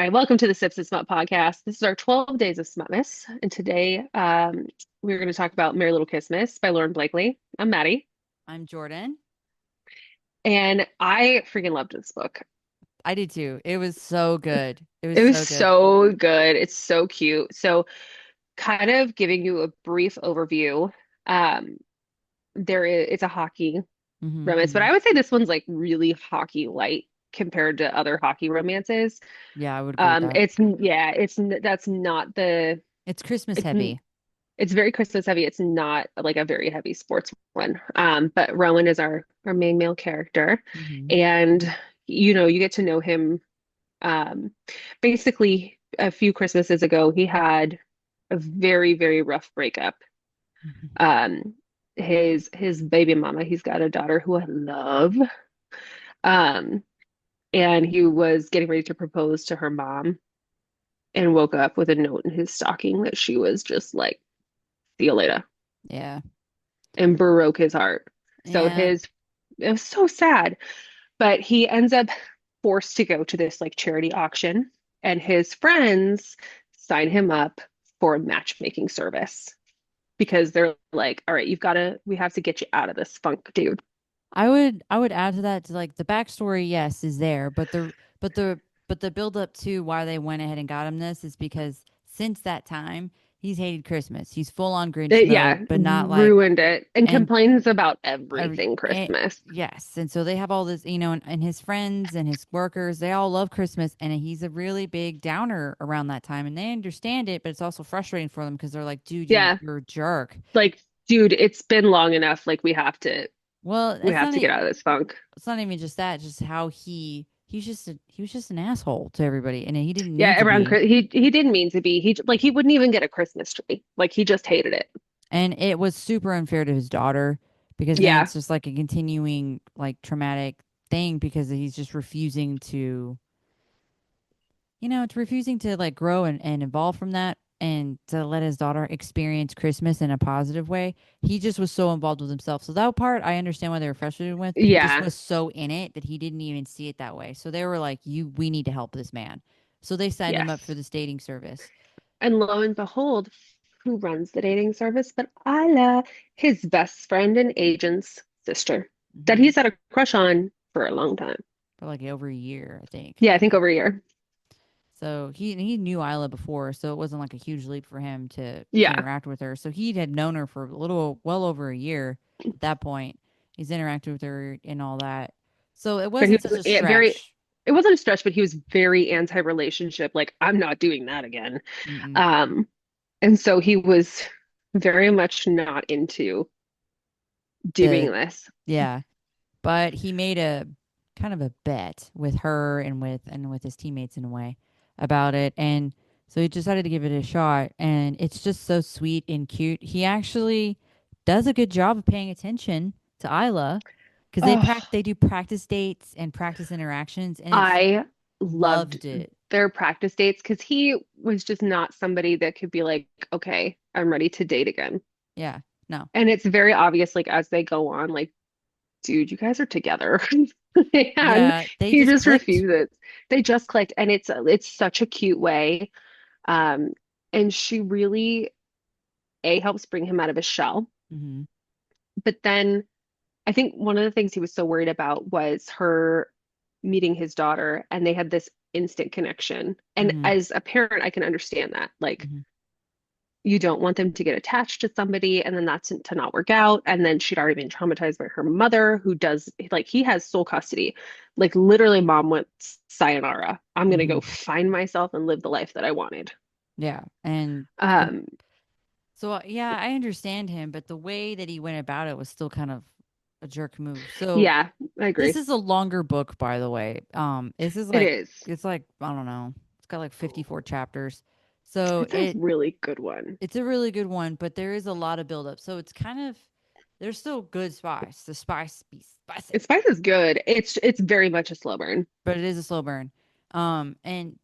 All right, welcome to the Sips and Smut podcast. This is our 12 days of Smutmas, and today we're going to talk about Merry Little Christmas by Lauren Blakely. I'm Maddie, I'm Jordan. and I freaking loved this book. I did too. It was so good. It was It was so good. so good. It's so cute. So, kind of giving you a brief overview. Um, it's a hockey hmm romance, but hmm I would say this one's like really hockey light compared to other hockey romances. Yeah, I would agree with that. It's yeah, that's not the It's Christmas it's heavy. It's very Christmas heavy. It's not like a very heavy sports one. But Rowan is our main male character, hmm and you get to know him. Um, Basically, a few Christmases ago, he had a very, very rough breakup. Um, his baby mama, he's got a daughter who I love. Um, and he was getting ready to propose to her mom and woke up with a note in his stocking that she was just like, "See you later," Yeah. and broke his heart. So Yeah. his it was so sad, but he ends up forced to go to this like charity auction, and his friends sign him up for a matchmaking service because they're like, "All right, we have to get you out of this funk, dude." I would add to that to like the backstory, yes, is there, but the but the build up to why they went ahead and got him this is because since that time he's hated Christmas. He's full on Grinch Yeah, mode, but not like ruined it and and complains about every everything and, Christmas. yes, and so they have all this, and his friends and his workers, they all love Christmas, and he's a really big downer around that time, and they understand it, but it's also frustrating for them because they're like, dude, Yeah, you're a jerk. like, dude, it's been long enough. Like, Well, we have to get out of this funk. it's not even just that, just how he was just an asshole to everybody, and he didn't need Yeah, to be. he didn't mean to be. He wouldn't even get a Christmas tree. Like he just hated it. And it was super unfair to his daughter because then Yeah. it's just like a continuing like traumatic thing because he's just refusing to, it's refusing to like grow and evolve from that and to let his daughter experience Christmas in a positive way. He just was so involved with himself. So that part I understand why they were frustrated with, but he just Yeah. was so in it that he didn't even see it that way. So they were like, we need to help this man. So they signed him up for Yes. this dating service. And lo and behold, who runs the dating service but Isla, his best friend and agent's sister, that hmm he's had a crush on for a long time. For like over a year, I think. Yeah, I think over a year. So he knew Isla before, so it wasn't like a huge leap for him to Yeah. interact with her. So he had known her for a little well over a year at that point. He's interacted with her and all that. So it But he wasn't such was a very, stretch. it wasn't a stretch, but he was very anti-relationship. Like, I'm not doing that again. Mm-mm. Um, and so he was very much not into doing The this. yeah, but he made a kind of a bet with her and with his teammates in a way about it, and so he decided to give it a shot. And it's just so sweet and cute. He actually does a good job of paying attention to Isla because Oh, they do practice dates and practice interactions, and it's I loved loved it. their practice dates because he was just not somebody that could be like, okay, I'm ready to date again. Yeah, no, And it's very obvious, like, as they go on, like, dude, you guys are together. And yeah, they he just just clicked. refuses. They just clicked, and it's such a cute way. Um, and she really, helps bring him out of his shell. hmm But then I think one of the things he was so worried about was her meeting his daughter, and they had this instant connection. And hmm as a parent, I can understand that. Like, hmm you don't want them to get attached to somebody and then that's to not work out. And then she'd already been traumatized by her mother, who does like he has sole custody. Like literally, mom went sayonara. I'm gonna hmm go find myself and live the life that I wanted. yeah, and Um, so yeah, I understand him, but the way that he went about it was still kind of a jerk move. So yeah, I this agree. is a longer book, by the way. This is It like is. it's like I don't know. It's got like 54 chapters. So It's a really good one. it's a really good one, but there is a lot of buildup. So it's kind of there's still good spice. The spice be spicy, Spice is good. It's very much a slow burn. but it is a slow burn. Um, and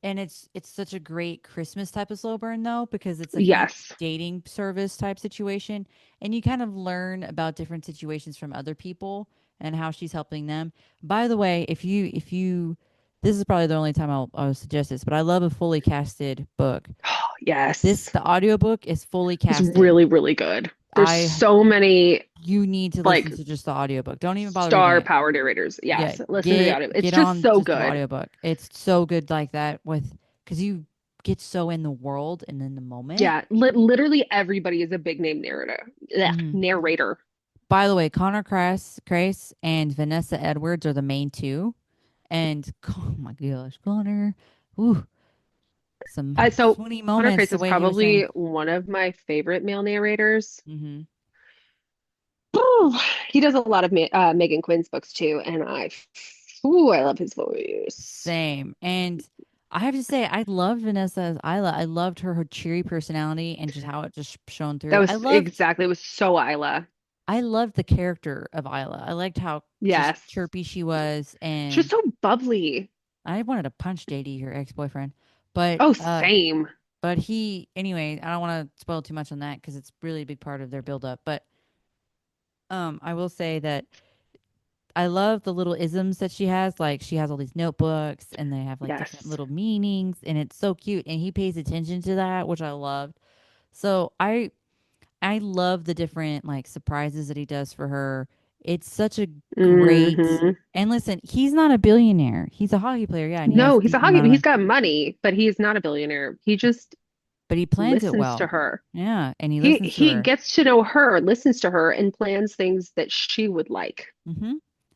it's such a great Christmas type of slow burn though because it's like in a Yes. dating service type situation, and you kind of learn about different situations from other people and how she's helping them. By the way, if you this is probably the only time I'll suggest this, but I love a fully casted book. Yes. The audiobook is fully It's casted. really, really good. There's I so many You need to listen like to just the audiobook. Don't even bother reading star it. power narrators. Yeah, Yes. Listen to the audio. It's get just on so just the good. audiobook. It's so good like that with because you get so in the world and in the moment. Yeah. Literally everybody is a big name narrator. Yeah. Hmm. Narrator. By the way, Connor Crace and Vanessa Edwards are the main two. And oh my gosh, Connor, ooh, some So swoony Connor moments Chris the is way he was probably saying. one of my favorite male narrators. Hmm. Whew. He does a lot of Megan Quinn's books too, and I love his voice. Same. And I have to say, I loved Vanessa as Isla. I loved her cheery personality and just how it just shone That through. was exactly, it was so Isla. I loved the character of Isla. I liked how just Yes. chirpy she was, Just and so bubbly. I wanted to punch JD, her ex boyfriend, but Oh, same. he anyway. I don't want to spoil too much on that because it's really a big part of their build up. But I will say that I love the little isms that she has. Like she has all these notebooks, and they have like different Yes. little meanings, and it's so cute. And he pays attention to that, which I loved. So I love the different like surprises that he does for her. It's such a great Hmm. and listen, he's not a billionaire. He's a hockey player, yeah, and he has No, a he's a decent hockey. amount of He's money, got money, but he's not a billionaire. He just but he plans it listens to well. her. Yeah, and he He listens to he her. gets to know her, listens to her, and plans things that she would like. Mm-hmm.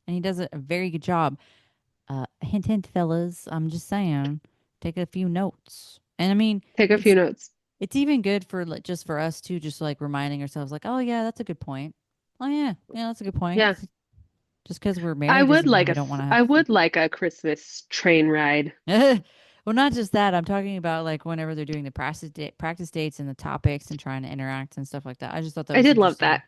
And he does a very good job. Hint, hint, fellas. I'm just saying, take a few notes. And I mean, Take a few notes. it's even good for like, just for us too, just like reminding ourselves, like, oh yeah, that's a good point. Oh yeah, yeah, that's a good point. Yeah. Just because we're married doesn't mean we don't want to have I would like a Christmas train ride. well, not just that. I'm talking about like whenever they're doing the practice dates and the topics and trying to interact and stuff like that. I just thought that I was did love interesting that.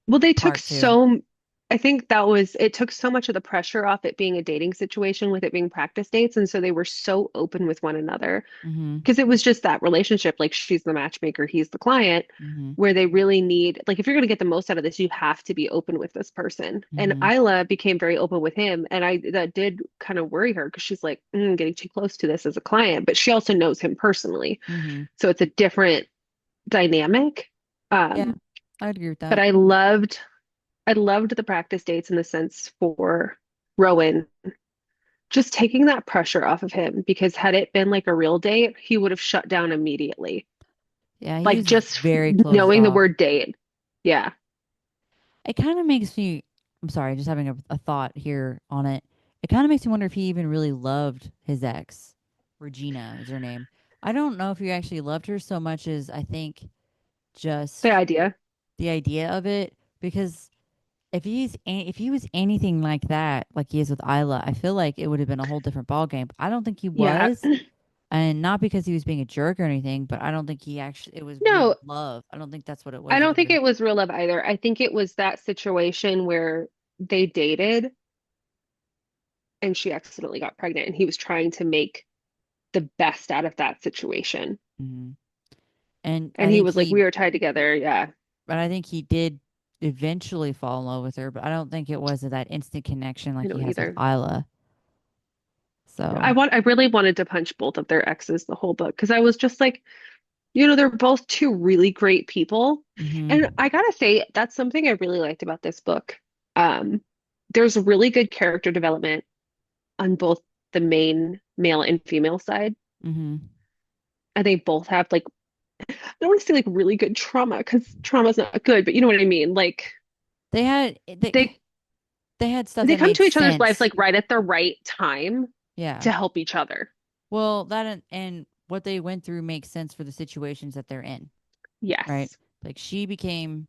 Well, they took part too. so, I think it took so much of the pressure off it being a dating situation with it being practice dates. And so they were so open with one another Mm-hmm. because it was just that relationship. Like she's the matchmaker, he's the client, Mm-hmm. where they really need, like, if you're going to get the most out of this, you have to be open with this person. And Mm-hmm. Isla became very open with him. And that did kind of worry her because she's like, getting too close to this as a client, but she also knows him personally. Mm-hmm. So it's a different dynamic. Yeah, Um, I would agree with but that. I loved the practice dates in the sense for Rowan, just taking that pressure off of him because had it been like a real date, he would have shut down immediately. Yeah, he Like was just very closed knowing the off. word date. Yeah. It kind of makes me. I'm sorry, just having a thought here on it. It kind of makes me wonder if he even really loved his ex. Regina is her name. I don't know if he actually loved her so much as I think The just idea. the idea of it because if he was anything like that, like he is with Isla, I feel like it would have been a whole different ball game. I don't think he Yeah. was, and not because he was being a jerk or anything, but I don't think he actually it was real No, love. I don't think that's what it I was don't think either. it was real love either. I think it was that situation where they dated and she accidentally got pregnant and he was trying to make the best out of that situation. Hmm. And And he was like, we are tied together. Yeah. I think he did eventually fall in love with her, but I don't think it was that instant connection I like he don't has with either. Isla. So, I really wanted to punch both of their exes the whole book because I was just like, they're both two really great people. hmm. And I gotta say, that's something I really liked about this book. Um, there's really good character development on both the main male and female side. Hmm. And they both have like, I don't want to say like really good trauma because trauma's not good, but you know what I mean? Like They had they they had stuff they that come made to each other's lives sense. like right at the right time Yeah. to help each other. Well, that and what they went through makes sense for the situations that they're in, right? Yes. Like she became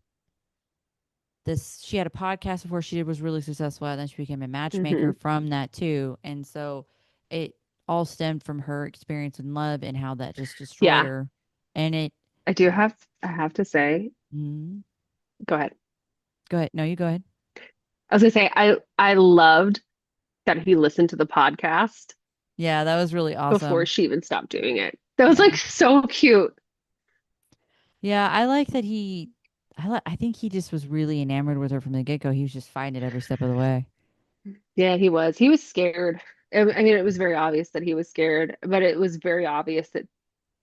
this, she had a podcast before she was really successful, and then she became a matchmaker Hmm. from that too. And so it all stemmed from her experience in love and how that just destroyed Yeah. her. And it, I have to say, mm, go ahead. go ahead. No, you go ahead. I was gonna say I loved that he listened to the podcast Yeah, that was really before awesome. she even stopped doing it. That was like Yeah. so cute. Yeah, I like that I think he just was really enamored with her from the get go. He was just fighting it every step of the way. Yeah, he was. He was scared. I mean, it was very obvious that he was scared, but it was very obvious that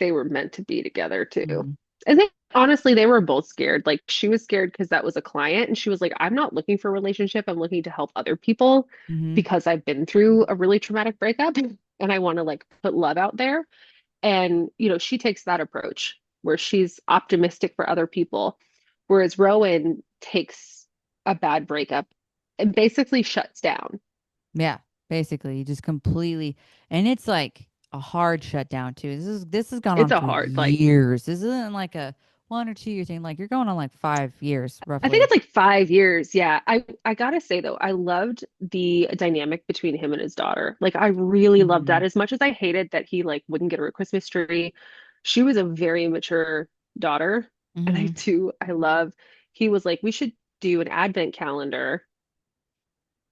they were meant to be together too. Hmm. I think honestly, they were both scared. Like she was scared because that was a client, and she was like, I'm not looking for a relationship. I'm looking to help other people Hmm. because I've been through a really traumatic breakup and I want to like put love out there. And, she takes that approach where she's optimistic for other people, whereas Rowan takes a bad breakup and basically shuts down. Yeah, basically, you just completely, and it's like a hard shutdown too. This has gone It's on a for hard, like, years. This isn't like a 1 or 2 year thing. Like you're going on like 5 years I think roughly. it's like 5 years. Yeah. I gotta say though, I loved the dynamic between him and his daughter. Like I really loved that Hmm. as much as I hated that he like wouldn't get her a Christmas tree. She was a very mature daughter. And Hmm. I love he was like, we should do an advent calendar,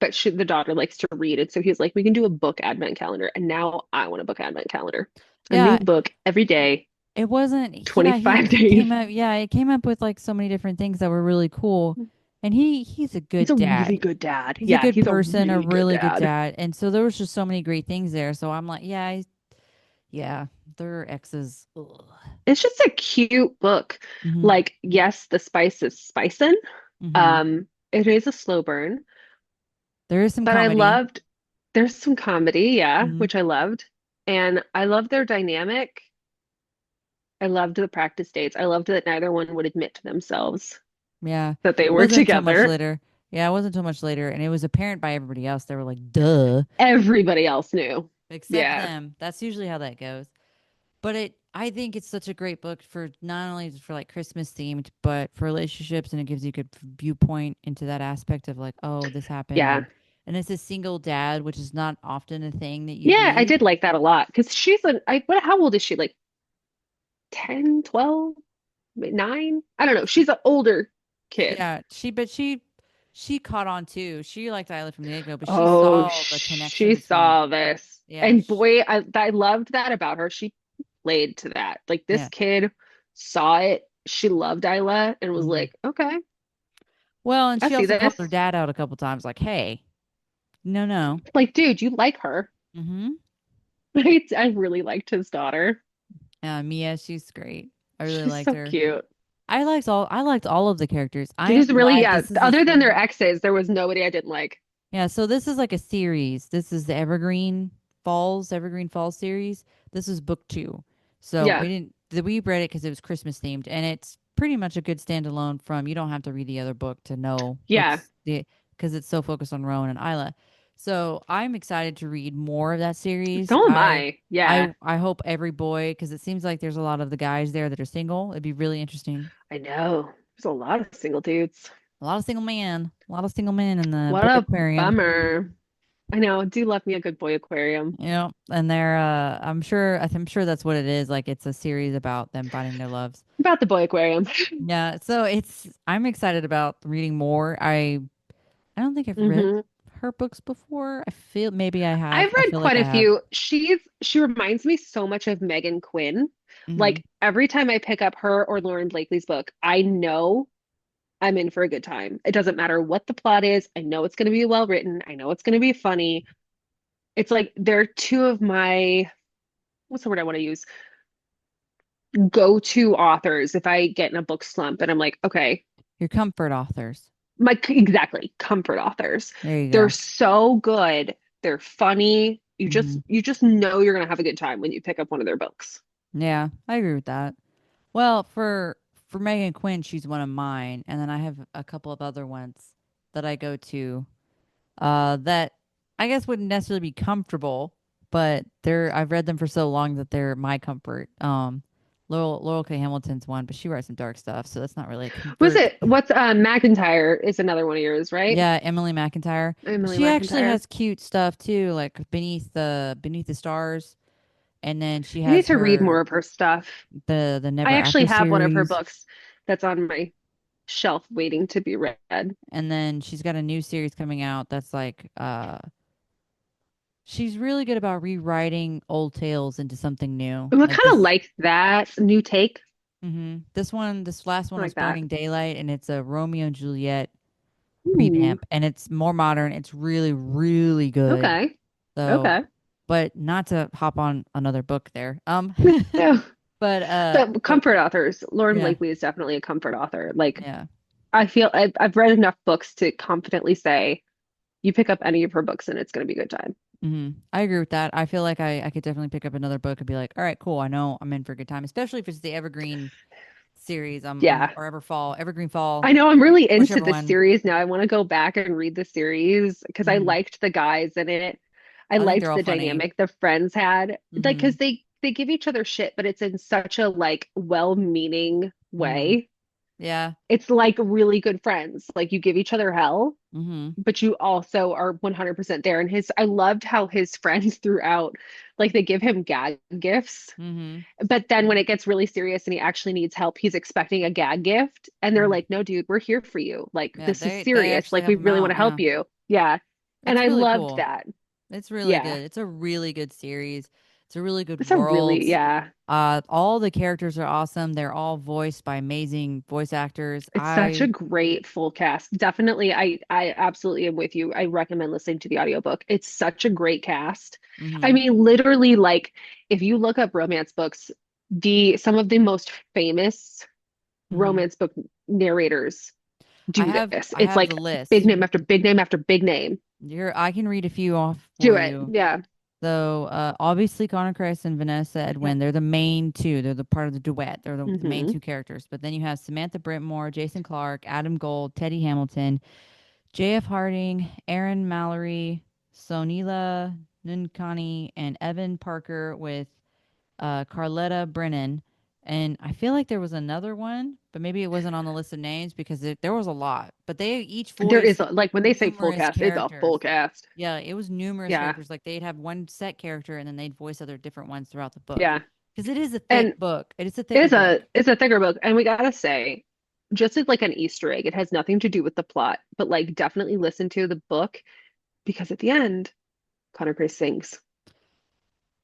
but the daughter likes to read. And so he was like, we can do a book advent calendar. And now I want a book advent calendar. A new Yeah, book every day, it wasn't. Yeah, 25 he days. came up. Yeah, it came up with like so many different things that were really cool, and he's a He's a good really dad. good dad. He's a Yeah, good he's a person, a really good really good dad. dad, and so there was just so many great things there. So I'm like, yeah, yeah, their exes. Ugh. It's just a cute book. Hmm. Like, yes, the spice is spicing. Hmm. It is a slow burn, There is some but I comedy. loved there's some comedy, yeah, Hmm. which I loved. And I loved their dynamic. I loved the practice dates. I loved that neither one would admit to themselves Yeah, that they it were wasn't until much together. later. Yeah, it wasn't until much later, and it was apparent by everybody else. They were like, "Duh," Everybody else knew. except Yeah. them. That's usually how that goes. But I think it's such a great book for not only for like Christmas themed, but for relationships, and it gives you a good viewpoint into that aspect of like, oh, this happened, Yeah. and it's a single dad, which is not often a thing that you Yeah, I read. did like that a lot because how old is she? Like 10, 12, 9? I don't know. She's an older kid. Yeah, she caught on too. She liked Isla from the get go, but she Oh, saw the connection she between. saw this. Yeah, And boy, I loved that about her. She played to that. Like this yeah. kid saw it. She loved Isla and was Hmm. like, okay, Well, and I she see also called her this. dad out a couple times, like, "Hey, no, no." Like, dude, you like her. Mm-hmm. I really liked his daughter. Mia, she's great. I really She's liked so her. cute. I liked all of the characters. I am She's really, glad yeah, this is a other than series. their exes, there was nobody I didn't like. Yeah, so this is like a series. This is the Evergreen Falls series. This is book two. So Yeah. we didn't we read it because it was Christmas themed, and it's pretty much a good standalone from. You don't have to read the other book to know Yeah. what's the because it's so focused on Rowan and Isla. So I'm excited to read more of that series. So am I I. I Yeah. I hope every boy because it seems like there's a lot of the guys there that are single. It'd be really interesting. I know. There's a lot of single dudes. A lot of single men in the What boy a aquarium. bummer. I know. I do love me a good boy aquarium. You know, and they're I'm sure that's what it is. Like it's a series about them finding their loves. About the boy aquarium. Yeah, so I'm excited about reading more. I don't think I've read hmm her books before. I feel maybe I have. I've I read feel like quite I a have. few. She reminds me so much of Megan Quinn. Hmm. Like every time I pick up her or Lauren Blakely's book, I know I'm in for a good time. It doesn't matter what the plot is. I know it's going to be well written. I know it's going to be funny. It's like they're two of my, what's the word I want to use? Go-to authors if I get in a book slump and I'm like, okay, Your comfort authors. exactly, comfort authors. There you They're go. so good. They're funny. You just Hmm. you just know you're gonna have a good time when you pick up one of their books. Yeah, I agree with that. Well, for Megan Quinn, she's one of mine, and then I have a couple of other ones that I go to that I guess wouldn't necessarily be comfortable, but I've read them for so long that they're my comfort. Laurel K. Hamilton's one, but she writes some dark stuff, so that's not really a Was comfort. it what's McIntyre is another one of yours, right? Yeah, Emily McIntyre. Emily She actually McIntyre. has cute stuff too, like Beneath the Stars, and then she I need has to read her more of her stuff. the I Never actually After have one of her series, books that's on my shelf waiting to be read. and then she's got a new series coming out that's like she's really good about rewriting old tales into something new. Ooh, I Like kind of this. like that new take. This last I one is like that. Burning Daylight, and it's a Romeo and Juliet Ooh, revamp, and it's more modern. It's really, really good. okay. So, Okay. but not to hop on another book there. Yeah. But But comfort authors, Lauren yeah, Blakely is definitely a comfort author. Like yeah. I feel I've read enough books to confidently say you pick up any of her books and it's going to be a good time. I agree with that. I feel like I could definitely pick up another book and be like, all right, cool. I know I'm in for a good time, especially if it's the Evergreen series. I'm Yeah. or Ever Fall, Evergreen Fall, I know I'm really into whichever the one. series now. I want to go back and read the series because I hmm liked the guys in it. I I think they're liked all the funny. dynamic the friends had. Like hmm because they give each other shit, but it's in such a like well-meaning hmm way. Yeah. It's like really good friends. Like you give each other hell, hmm but you also are 100% there. And I loved how his friends throughout, like they give him gag gifts, hmm but then when it gets really serious and he actually needs help, he's expecting a gag gift. And they're hmm like, no, dude, we're here for you. Like, Yeah, this is they serious. actually Like, help we them really want out. to Yeah. help you. Yeah. And It's I really loved cool. that. It's really Yeah. good. It's a really good series. It's a really good It's a world. really, yeah. All the characters are awesome. They're all voiced by amazing voice actors. It's such a great full cast. Definitely, I absolutely am with you. I recommend listening to the audiobook. It's such a great cast. I hmm mean, literally, like if you look up romance books, the some of the most famous hmm romance book narrators do this. I It's have the like big list. name after big name after big name. I can read a few off Do for it. you. Yeah. So obviously Connor Chris and Vanessa Yep. Edwin, they're the main two. They're the part of the duet. They're the main Hmm. two characters. But then you have Samantha Brentmore, Jason Clark, Adam Gold, Teddy Hamilton, J.F. Harding, Aaron Mallory, Sonila Nunkani, and Evan Parker with Carletta Brennan. And I feel like there was another one, but maybe it wasn't on the list of names because there was a lot. But they each There is voiced like when they say full numerous cast, it's a full characters. cast. Yeah, it was numerous Yeah. characters. Like they'd have one set character and then they'd voice other different ones throughout the book. Yeah. Because it is a thick And book. It is a thicker book. it's a thicker book. And we gotta say, just as like an Easter egg, it has nothing to do with the plot, but like definitely listen to the book because at the end, Connor Grace sings.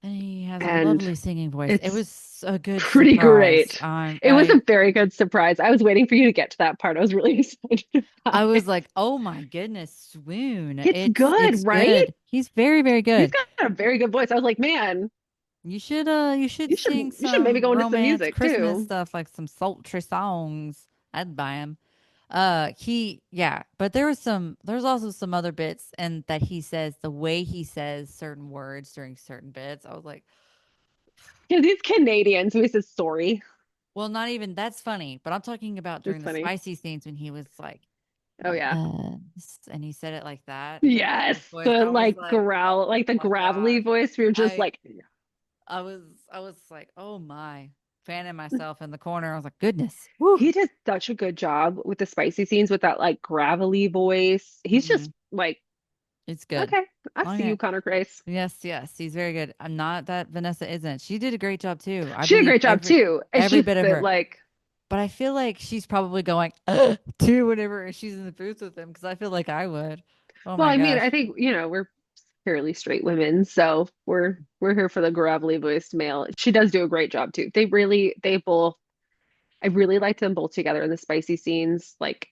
And he has a And lovely singing voice. It it's was a good pretty surprise. great. It was a very good surprise. I was waiting for you to get to that part. I was really excited I about was it. like, "Oh my goodness, swoon. It's It's good, right? good. He's very, very He's good. got a very good voice. I was like, man, You should sing you should maybe some go into some romance music Christmas too. stuff, like some sultry songs. I'd buy him. Yeah, but there's also some other bits and that he says the way he says certain words during certain bits. I was like, Because he's Canadian, so he says sorry. well, not even that's funny, but I'm talking about during It's the funny. spicy scenes when he was like, Oh yeah. and he said it like that in Yes, his voice. the I was like like, oh growl, like the my gravelly gosh. voice. We were just I like, I was like, oh my, fanning myself in the corner. I was like, goodness. Woo. he did such a good job with the spicy scenes with that like gravelly voice. He's hmm just like, It's good. okay, I see Okay. you, Connor Grace. Yes, yes, he's very good. I'm not that Vanessa isn't. She did a great job too. I She did a believe great job too. It's every just bit of that her. like, But I feel like she's probably going "Ugh," too whenever she's in the booth with him because I feel like I would. Oh well, my I mean, I gosh. think, we're fairly straight women, so we're here for the gravelly voiced male. She does do a great job too. They both I really liked them both together in the spicy scenes. Like,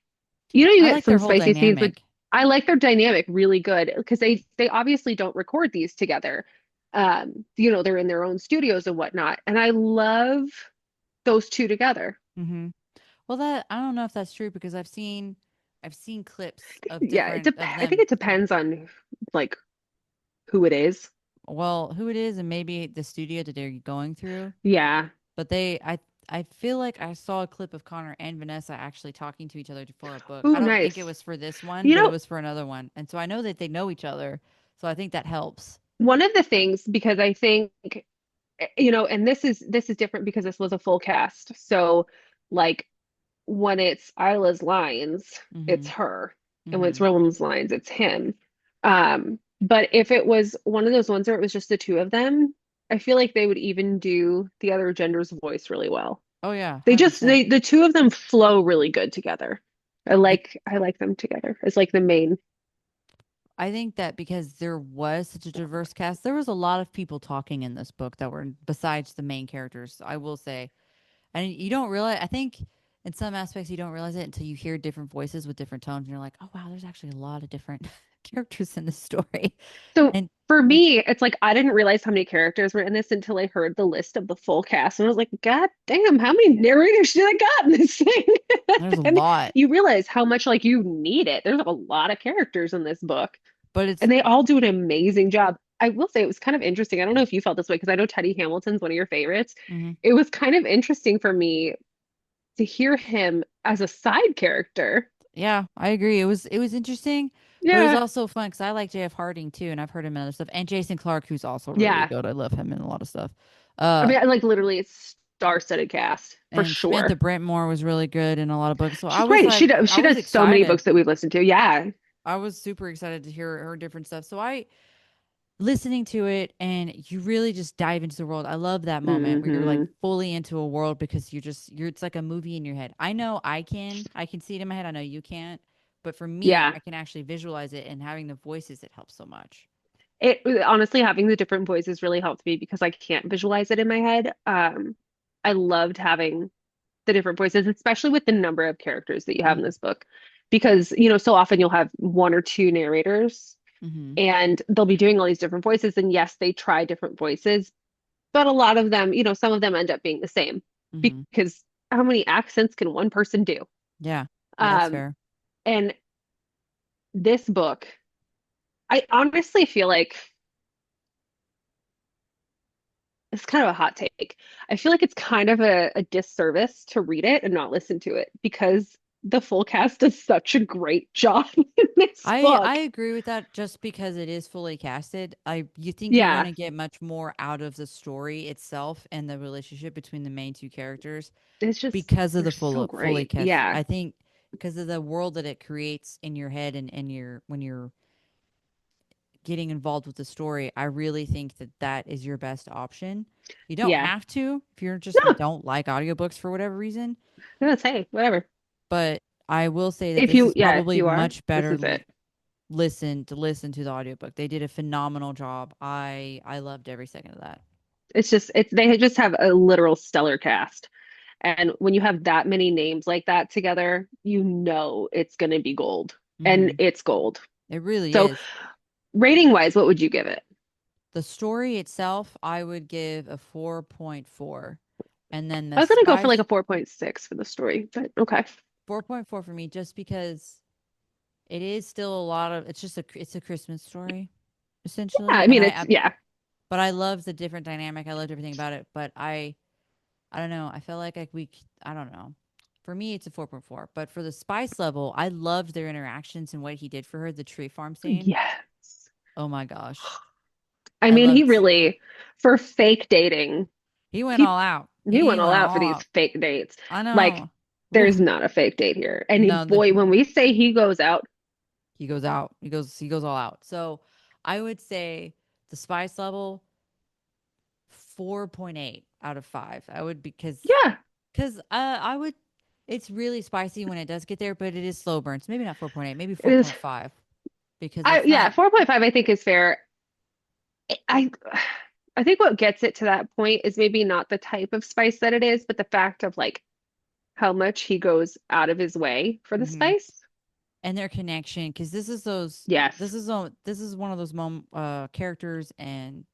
you I get like their some whole spicy scenes with dynamic. I like their dynamic really good because they obviously don't record these together. They're in their own studios and whatnot. And I love those two together. hmm Well, that I don't know if that's true because I've seen clips of Yeah, different of I think them. it depends on like who it is. Well, who it is and maybe the studio that they're going through. Yeah. But I feel like I saw a clip of Connor and Vanessa actually talking to each other for a book. I Ooh, don't think it nice. was for this one, You but it know, was for another one. And so I know that they know each other. So I think that helps. one of the things because I think and this is different because this was a full cast. So like when it's Isla's lines, it's Mhm. her. And when it's Mhm. Rowan's lines, it's him. But if it was one of those ones where it was just the two of them, I feel like they would even do the other gender's voice really well. Oh yeah, They just 100%. the two of them flow really good together. I I like them together as like the main. I think that because there was such a diverse cast, there was a lot of people talking in this book that were besides the main characters, I will say. And you don't realize, I think in some aspects you don't realize it until you hear different voices with different tones and you're like, "Oh wow, there's actually a lot of different characters in the story. So And for like, me, it's like I didn't realize how many characters were in this until I heard the list of the full cast. And I was like, God damn, how many narrators did I got in this thing? there's a And lot, you realize how much like you need it. There's a lot of characters in this book, but it's and they all do an amazing job. I will say it was kind of interesting. I don't know if you felt this way because I know Teddy Hamilton's one of your favorites. mhm. It was kind of interesting for me to hear him as a side character. Yeah, I agree. It was interesting, but it was Yeah. also fun because I like JF Harding too, and I've heard him in other stuff. And Jason Clark, who's also really Yeah. good. I love him in a lot of stuff. I Uh, mean, like literally it's star-studded cast for and Samantha sure. Brentmore was really good in a lot of books. So She's great. I She was does so many excited. books that we've listened to. Yeah. I was super excited to hear her different stuff. So I listening to it and you really just dive into the world. I love that moment where you're like Hmm. fully into a world because you're it's like a movie in your head. I know I can see it in my head. I know you can't, but for me, Yeah. I can actually visualize it and having the voices it helps so much. It honestly having the different voices really helped me because I can't visualize it in my head. I loved having the different voices, especially with the number of characters that you have in Mhm. this book. Because, so often you'll have one or two narrators Mhm. and they'll be doing all these different voices. And yes, they try different voices, but a lot of them, some of them end up being the same Mhm. because how many accents can one person do? Yeah. Yeah, that's Um, fair. and this book, I honestly feel like it's kind of a hot take. I feel like it's kind of a disservice to read it and not listen to it because the full cast does such a great job in this I book. agree with that just because it is fully casted. I you think you're going Yeah, to get much more out of the story itself and the relationship between the main two characters it's just, because of they're the so fully great. cast. Yeah, I think because of the world that it creates in your head and your when you're getting involved with the story, I really think that that is your best option. You don't yeah. have to if you're just No, don't like audiobooks for whatever reason, no, it's hey, whatever. but I will say that this is If probably you are, much this better is it. listen to the audiobook. They did a phenomenal job. I loved every second of that. They just have a literal stellar cast. And when you have that many names like that together, it's going to be gold. And Hmm. it's gold. It really So, is. rating wise, what would you give it? The story itself, I would give a 4.4. And then I the was going to go for like spice, a 4.6 for the story, but okay. 4.4 for me, just because it is still a lot of, it's a Christmas story, Yeah, essentially. I And mean, yeah, but I love the different dynamic. I loved everything about it. But I don't know. I feel like I don't know. For me, it's a 4.4. But for the spice level, I loved their interactions and what he did for her, the tree farm scene. yes. Oh my gosh. I I mean, he loved, really, for fake dating, he went he all out. he went He all went out for all these out. fake dates. I Like, know. there's Oof. not a fake date here. And No, boy, when we say he goes out, he goes out. He goes all out. So I would say the spice level 4.8 out of 5. I would yeah, I would it's really spicy when it does get there, but it is slow burns. Maybe not 4.8, maybe it is. 4.5 because it's Yeah, not 4.5 I think is fair. I I think what gets it to that point is maybe not the type of spice that it is, but the fact of like how much he goes out of his way for the mhm. spice. And their connection because Yes. this is one of those characters and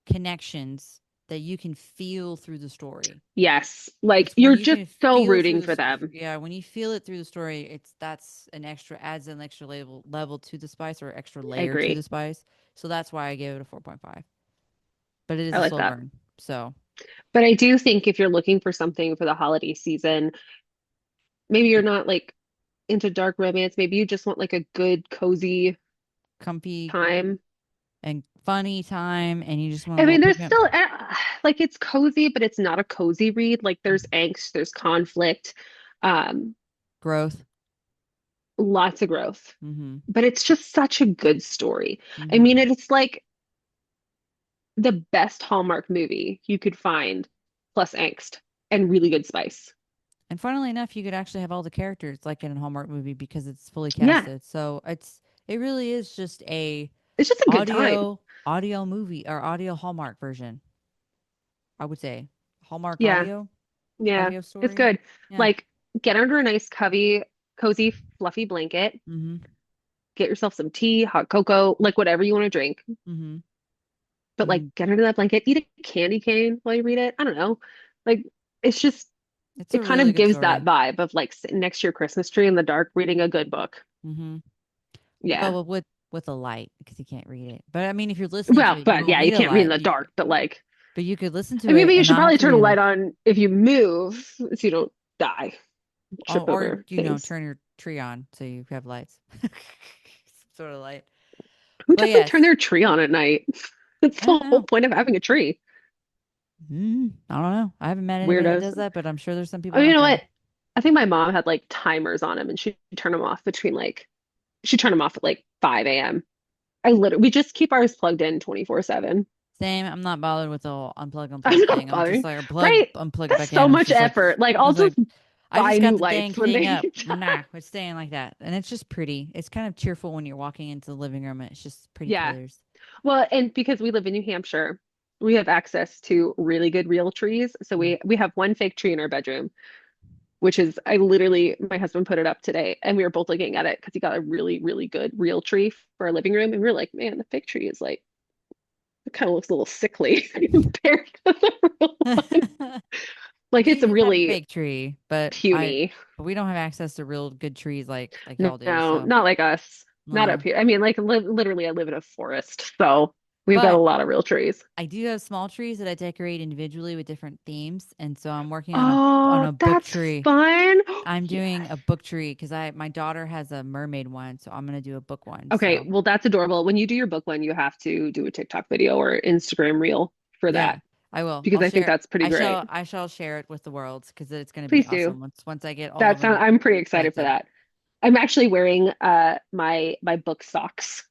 connections that you can feel through the story. Yes. Like It's when you're you just can so feel through rooting this. for them. Yeah, when you feel it through the story, it's that's an extra adds an extra level to the spice or extra I layer to the agree. spice. So that's why I gave it a 4.5. But it is I a like slow that. burn. So But I do think if you're looking for something for the holiday season, maybe you're it, not like into dark romance. Maybe you just want like a good, cozy comfy time. and funny time, and you just want a I little mean, there's pick up still like it's cozy, but it's not a cozy read. Like there's angst, there's conflict, um, growth. lots of growth. Mm-hmm. But it's just such a good story. I Mm-hmm. mean, it's like the best Hallmark movie you could find, plus angst and really good spice. And funnily enough, you could actually have all the characters like in a Hallmark movie because it's fully Yeah, casted. So it really is just a it's just a good time. audio movie or audio Hallmark version. I would say Hallmark Yeah, yeah, audio it's story. good. Yeah. Like get under a nice cozy, fluffy blanket, Mm-hmm. get yourself some tea, hot cocoa, like whatever you want to drink. Mm-hmm. But like Mm-hmm. get under that blanket, eat a candy cane while you read it. I don't know. Like it's just It's it a kind really of good gives that story. vibe of like sitting next to your Christmas tree in the dark reading a good book. Mm-hmm. Yeah. Well, with a light because you can't read it. But I mean, if you're listening to Well, it, you but don't yeah, you need a can't read in light. the dark, but like But you could listen I to mean, it maybe you and should not have probably to turn a read light them. on if you move so you don't die, trip Or over things. turn your tree on so you have lights. Some sort of light. Who But doesn't turn yes, their tree on at night? That's I the don't whole know. point of having a tree. I don't know. I haven't met anybody that Weirdos. does that, but I'm sure there's some I people mean, you out know there. what? I think my mom had like timers on them and she'd turn them off between like she'd turn them off at like 5 a.m. I literally we just keep ours plugged in 24/7. Same. I'm not bothered with the whole unplug I'm unplug thing. not I'm just bothering. like Right? unplug it That's back so in. much effort. Like I'm I'll just like just I buy just new got the dang lights when thing they up. Nah, it's staying like that. And it's just pretty. It's kind of cheerful when you're walking into the living room and it's just pretty Yeah. colors. Well, and because we live in New Hampshire, we have access to really good real trees. So Mm. we have one fake tree in our bedroom, which is I literally my husband put it up today and we were both looking at it because he got a really, really good real tree for our living room. And we were like, man, the fake tree is like it kind of looks a little sickly compared to the real one. Like We it's do have a really fake tree, but puny. we don't have access to real good trees like No, y'all do. So not like us. Not up no. here. I mean, like li literally I live in a forest, so we've got a But lot of real trees. I do have small trees that I decorate individually with different themes, and so I'm working on Oh, a book that's tree. fun. I'm doing a Yes. book tree because I my daughter has a mermaid one, so I'm gonna do a book one. Okay, So well, that's adorable. When you do your book one, you have to do a TikTok video or Instagram reel for yeah, that I will. because I think that's pretty great. I shall share it with the world because it's gonna be Please do. awesome once I get all of That sound them I'm pretty excited for collected. that. I'm actually wearing my book socks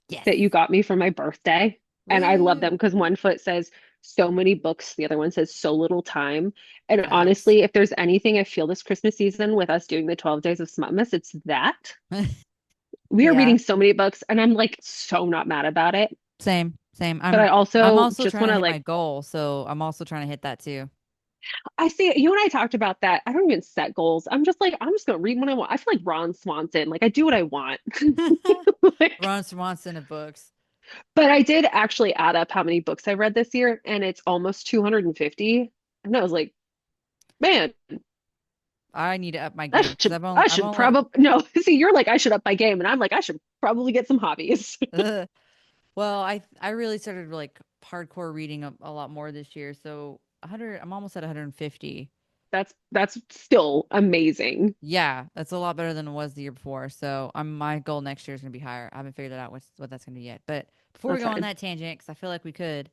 Yes. that you got me for my birthday. And I love them Woo. because one foot says so many books, the other one says so little time. And Facts. honestly, if there's anything I feel this Christmas season with us doing the 12 days of Smutmas, it's that. We are Yeah. reading so many books and I'm like so not mad about it. Same. Same. But I I'm also also just trying want to to hit my like, goal, so I'm also trying to hit that too. I see you and I talked about that. I don't even set goals. I'm just like, I'm just gonna read what I want. I feel like Ron Swanson. Like I do what I want. Like, Ron Swanson of books. but I did actually add up how many books I read this year, and it's almost 250. And I was like, man, I need to up my game because I I've should only probably no. See, you're like I should up my game, and I'm like I should probably get some hobbies. well, I really started like hardcore reading a lot more this year. So 100, I'm almost at 150. That's still amazing. Yeah, that's a lot better than it was the year before. So my goal next year is gonna be higher. I haven't figured it out what that's gonna be yet. But before we That's go on fine. that tangent, because I feel like we could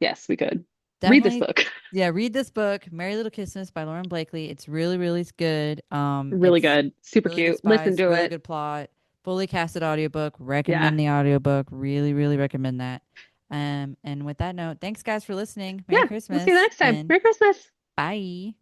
Yes, we could read this definitely, book. yeah, read this book, Merry Little Christmas by Lauren Blakely. It's really good. Really It's good, super really good cute. Listen spice, to really it. good plot, fully casted audiobook. Yeah, Recommend the audiobook. Really recommend that. And with that note, thanks guys for listening. Merry yeah. We'll see you Christmas next time. and Merry Christmas. bye.